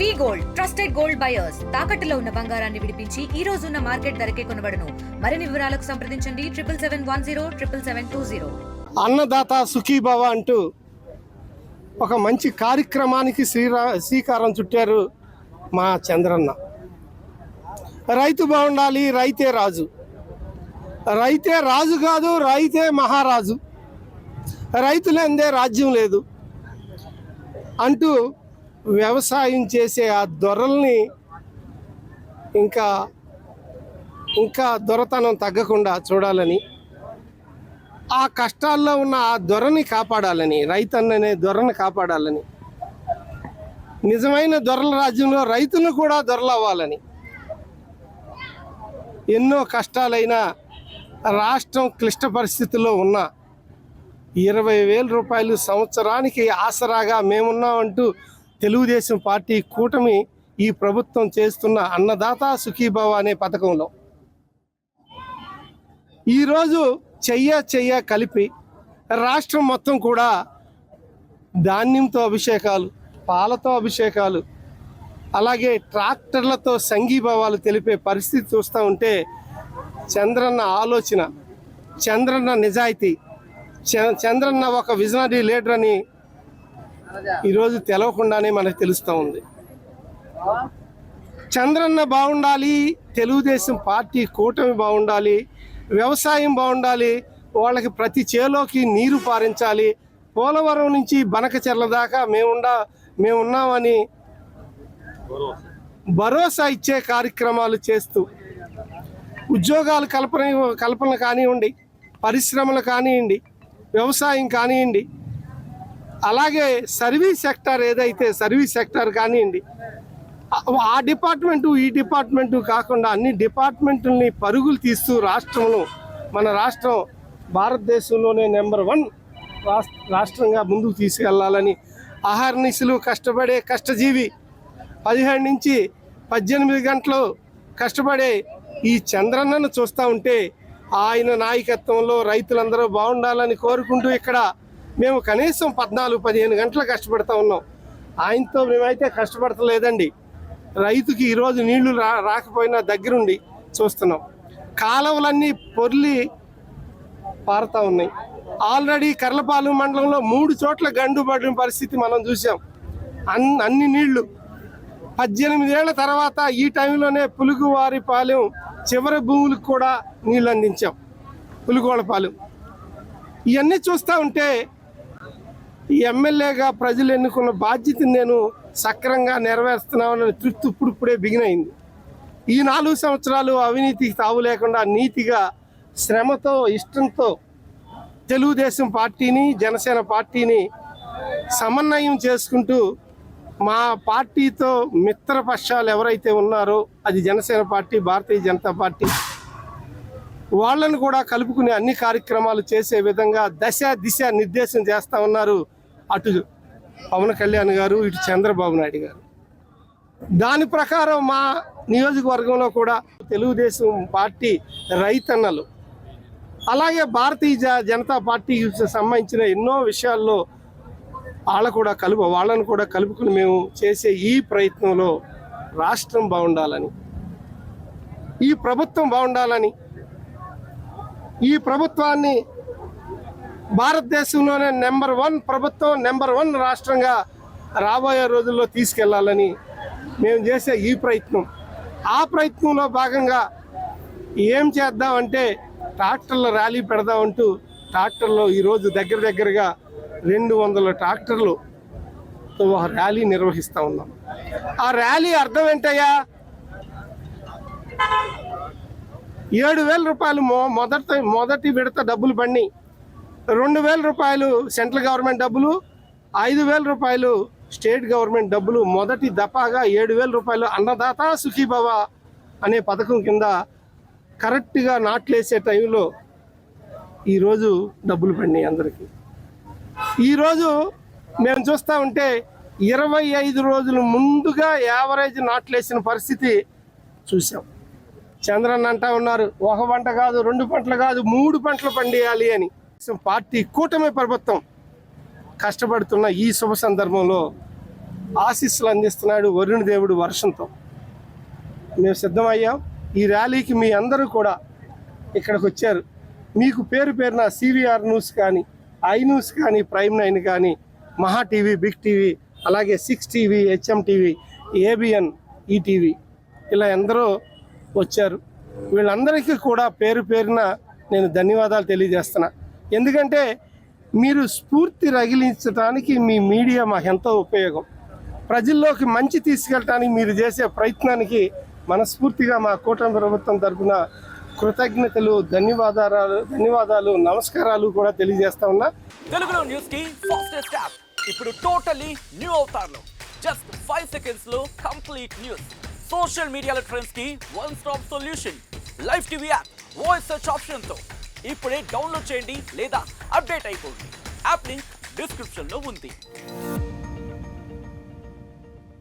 వి gold trusted gold buyers తాకట్టులో ఉన్న బంగారాన్ని విడిపించి ఈ రోజు ఉన్న మార్కెట్ ధరకే కొనబడును. మరిన్ని వివరాలకు సంప్రదించండి 7710 అన్నదాత సుఖీభవ అంటూ ఒక మంచి కార్యక్రమానికి శ్రీకారం చుట్టారు మా చంద్రన్న. రైతు బాగుండాలి, రైతే రాజు. రైతే రాజు కాదు, రైతే మహారాజు. రైతులందే రాజ్యం లేదు అంటూ వ్యవసాయం చేసే ఆ దొరల్ని ఇంకా దొరతనం తగ్గకుండా చూడాలని, ఆ కష్టాల్లో ఉన్న ఆ దొరని కాపాడాలని, రైతన్ననే దొరని కాపాడాలని, నిజమైన దొరల రాజ్యంలో రైతులు కూడా దొరలవ్వాలని ఎన్నో కష్టాలైనా రాష్ట్రం క్లిష్ట పరిస్థితుల్లో ఉన్న 20,000 రూపాయలు సంవత్సరానికి ఆసరాగా మేమున్నామంటూ తెలుగుదేశం పార్టీ కూటమి ఈ ప్రభుత్వం చేస్తున్న అన్నదాత సుఖీభవ అనే పథకంలో ఈరోజు చెయ్య కలిపి రాష్ట్రం మొత్తం కూడా ధాన్యంతో అభిషేకాలు, పాలతో అభిషేకాలు, అలాగే ట్రాక్టర్లతో సంఘీభావాలు తెలిపే పరిస్థితి చూస్తూ ఉంటే చంద్రన్న ఆలోచన, చంద్రన్న నిజాయితీ, చంద్రన్న ఒక విజనరీ లీడర్ అని ఈరోజు తెలవకుండానే మనకు తెలుస్తూ ఉంది. చంద్రన్న బాగుండాలి, తెలుగుదేశం పార్టీ కూటమి బాగుండాలి, వ్యవసాయం బాగుండాలి, వాళ్ళకి ప్రతి చేలోకి నీరు పారించాలి, పోలవరం నుంచి బనకచెర్ల దాకా మేమున్నామని భరోసా ఇచ్చే కార్యక్రమాలు చేస్తూ ఉద్యోగాలు కల్పన కానివ్వండి, పరిశ్రమలు కానివ్వండి, వ్యవసాయం కానివ్వండి, అలాగే సర్వీస్ సెక్టార్ ఏదైతే సర్వీస్ సెక్టార్ కానివ్వండి, ఆ డిపార్ట్మెంటు ఈ డిపార్ట్మెంటు కాకుండా అన్ని డిపార్ట్మెంట్లని పరుగులు తీస్తూ మన రాష్ట్రం భారతదేశంలోనే నెంబర్ 1 రాష్ట్రంగా ముందుకు తీసుకెళ్లాలని అహర్నిశలు కష్టపడే కష్టజీవి, 17 నుంచి 18 గంటలు కష్టపడే ఈ చంద్రన్నను చూస్తూ ఉంటే ఆయన నాయకత్వంలో రైతులందరూ బాగుండాలని కోరుకుంటూ ఇక్కడ మేము కనీసం 14-15 గంటలు కష్టపడుతూ ఉన్నాం. ఆయనతో మేమైతే కష్టపడతలేదండి. రైతుకి ఈరోజు నీళ్లు రాకపోయినా దగ్గరుండి చూస్తున్నాం. కాలువలన్నీ పొర్లి పారుతూ ఉన్నాయి. ఆల్రెడీ కర్లపాలెం మండలంలో 3 చోట్ల గండు పడిన పరిస్థితి మనం చూసాం. అన్ని నీళ్లు 18 ఏళ్ల తర్వాత ఈ టైంలోనే పులుగువారిపాలెం చివరి భూములకు కూడా నీళ్ళు అందించాం. పులుగోళపాలెం ఇవన్నీ చూస్తూ ఉంటే ఈ ఎమ్మెల్యేగా ప్రజలు ఎన్నుకున్న బాధ్యతను నేను సక్రమంగా నెరవేరుస్తున్నామని తృప్తి ఇప్పుడే బిగినైంది. ఈ 4 సంవత్సరాలు అవినీతికి తావు లేకుండా నీతిగా, శ్రమతో, ఇష్టంతో తెలుగుదేశం పార్టీని, జనసేన పార్టీని సమన్వయం చేసుకుంటూ మా పార్టీతో మిత్రపక్షాలు ఎవరైతే ఉన్నారో అది జనసేన పార్టీ, భారతీయ జనతా పార్టీ, వాళ్ళను కూడా కలుపుకునే అన్ని కార్యక్రమాలు చేసే విధంగా దిశ నిర్దేశం చేస్తూ ఉన్నారు అటు పవన్ కళ్యాణ్ గారు, ఇటు చంద్రబాబు నాయుడు గారు. దాని ప్రకారం మా నియోజకవర్గంలో కూడా తెలుగుదేశం పార్టీ రైతన్నలు, అలాగే భారతీయ జనతా పార్టీకి సంబంధించిన ఎన్నో విషయాల్లో వాళ్ళను కూడా కలుపుకుని మేము చేసే ఈ ప్రయత్నంలో రాష్ట్రం బాగుండాలని, ఈ ప్రభుత్వం బాగుండాలని, ఈ ప్రభుత్వాన్ని భారతదేశంలోనే నెంబర్ 1 ప్రభుత్వం, నెంబర్ 1 రాష్ట్రంగా రాబోయే రోజుల్లో తీసుకెళ్లాలని మేము చేసే ఈ ప్రయత్నం. ఆ ప్రయత్నంలో భాగంగా ఏం చేద్దామంటే ట్రాక్టర్ల ర్యాలీ పెడదామంటూ ట్రాక్టర్లో ఈరోజు దగ్గరగా 200 ట్రాక్టర్లు ర్యాలీ నిర్వహిస్తూ ఉన్నాం. ఆ ర్యాలీ అర్థం ఏంటయ్యా? 7,000 రూపాయలు మొదటి విడత డబ్బులు పడినాయి, 2,000 రూపాయలు సెంట్రల్ గవర్నమెంట్ డబ్బులు, 5,000 రూపాయలు స్టేట్ గవర్నమెంట్ డబ్బులు, మొదటి దఫాగా 7,000 రూపాయలు అన్నదాత సుఖీభవ అనే పథకం కింద కరెక్ట్గా నాట్లేసే టైంలో ఈరోజు డబ్బులు పడినాయి అందరికీ. ఈరోజు మేము చూస్తూ ఉంటే 25 రోజులు ముందుగా యావరేజ్ నాట్లేసిన పరిస్థితి చూసాం. చంద్రన్న అంటా ఉన్నారు 1 పంట కాదు, 2 పంటలు కాదు, 3 పంటలు పండియాలి అని. పార్టీ కూటమి ప్రభుత్వం కష్టపడుతున్న ఈ శుభ సందర్భంలో ఆశీస్సులు అందిస్తున్నాడు వరుణ్ దేవుడు వర్షంతో. మేము సిద్ధమయ్యాం. ఈ ర్యాలీకి మీ అందరూ కూడా ఇక్కడికి వచ్చారు. మీకు పేరు పేరున సివిఆర్ న్యూస్ కానీ, ఐ న్యూస్ కానీ, ప్రైమ్ 9 కానీ, మహా టీవీ, బిగ్ టీవీ, అలాగే 6 TV, HM TV, ABN, ETV ఇలా ఎందరో వచ్చారు. వీళ్ళందరికీ కూడా పేరు పేరున నేను ధన్యవాదాలు తెలియజేస్తున్నా. ఎందుకంటే మీరు స్ఫూర్తి రగిలించడానికి మీ మీడియా మాకెంతో ఉపయోగం. ప్రజల్లోకి మంచి తీసుకెళ్ళటానికి మీరు చేసే ప్రయత్నానికి మనస్ఫూర్తిగా మా కూటమి ప్రభుత్వం తరఫున కృతజ్ఞతలు, ధన్యవాదాలు, నమస్కారాలు కూడా తెలియజేస్తా ఉన్నా. తెలుగులో న్యూస్ కి ఫాస్టెస్ట్ యాప్ ఇప్పుడు టోటలీ న్యూ అవతార్లో జస్ట్ 5 seconds లో కంప్లీట్ న్యూస్. సోషల్ మీడియాలో ట్రెండ్స్ కి one stop solution. Live TV app voice search option తో ఇప్పుడే డౌన్లోడ్ చేయండి లేదా అప్డేట్ అయిపోండి. యాప్ లింక్ డిస్క్రిప్షన్ లో ఉంది.